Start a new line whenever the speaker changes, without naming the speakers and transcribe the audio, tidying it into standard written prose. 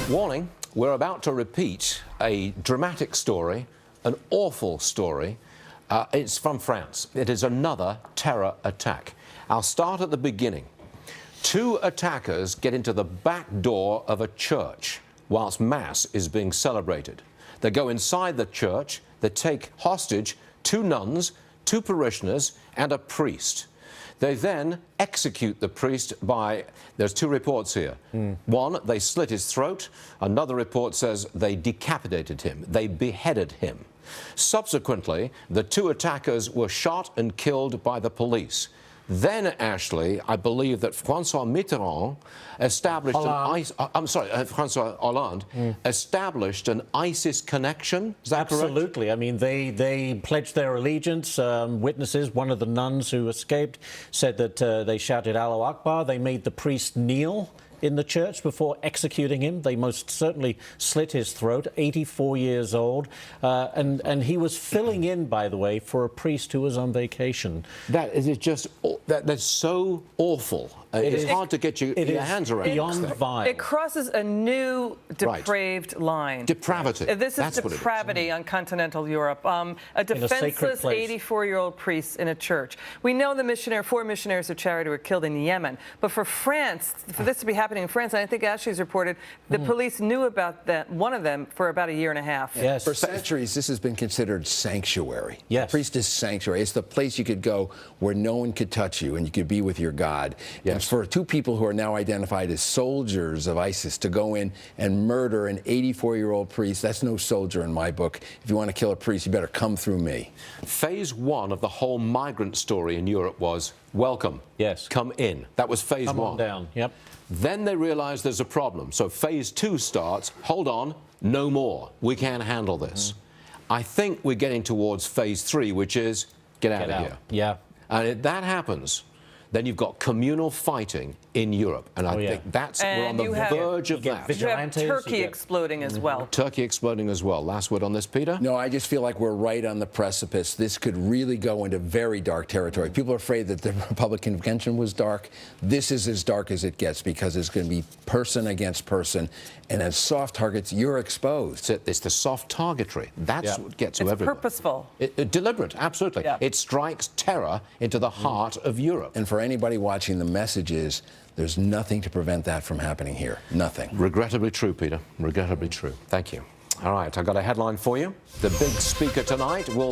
Warning, we're about to repeat a dramatic story, an awful story. It's from France. It is another terror attack. I'll start at the beginning. Two attackers get into the back door of a church whilst Mass is being celebrated. They go inside the church, they take hostage two nuns, two parishioners, and a priest. They then execute the priest by, there's two reports here. One, they slit his throat. Another report says they decapitated him. They beheaded him. Subsequently, the two attackers were shot and killed by the police. Then, Ashley, I believe that François Mitterrand established François Hollande established an ISIS connection. Is that correct?
Absolutely. I mean, they pledged their allegiance. Witnesses, one of the nuns who escaped, said that they shouted Allahu Akbar. They made the priest kneel in the church before executing him. They most certainly slit his throat, 84 years old. And he was filling in, by the way, for a priest who was on vacation.
That is just, that's so awful. It's hard to get your hands around.
Beyond vile.
It crosses a new depraved line.
Depravity.
This is depravity on continental Europe. A defenseless 84-year-old priest in a church. We know the four missionaries of charity were killed in Yemen. But for France, for this to be happening in France, and I think Ashley's reported, the police knew about that, one of them, for about a year and a half.
Yes. For centuries, this has been considered sanctuary.
Yes.
The priest is sanctuary. It's the place you could go where no one could touch you and you could be with your God. Yes. And for two people who are now identified as soldiers of ISIS to go in and murder an 84-year-old priest, that's no soldier in my book. If you want to kill a priest, you better come through me.
Phase one of the whole migrant story in Europe was welcome.
Yes.
Come in. That was phase one.
Come on down. Yep.
Then they realize there's a problem. So phase two starts. Hold on. No more. We can't handle this. I think we're getting towards phase three, which is get out of here.
Yeah.
And if that happens, then you've got communal fighting in Europe. And I think we're on the verge of that.
You have Turkey exploding as well.
Turkey exploding as well. Last word on this, Peter?
No, I just feel like we're right on the precipice. This could really go into very dark territory. People are afraid that the Republican convention was dark. This is as dark as it gets because it's going to be person against person. And as soft targets, you're exposed.
It's the soft targetry. That's what gets to everyone.
It's purposeful.
Deliberate, absolutely.
Yeah.
It strikes terror into the heart of Europe.
And for anybody watching, the message is there's nothing to prevent that from happening here. Nothing.
Regrettably true, Peter. Regrettably true. Thank you. All right, I've got a headline for you. The big speaker tonight will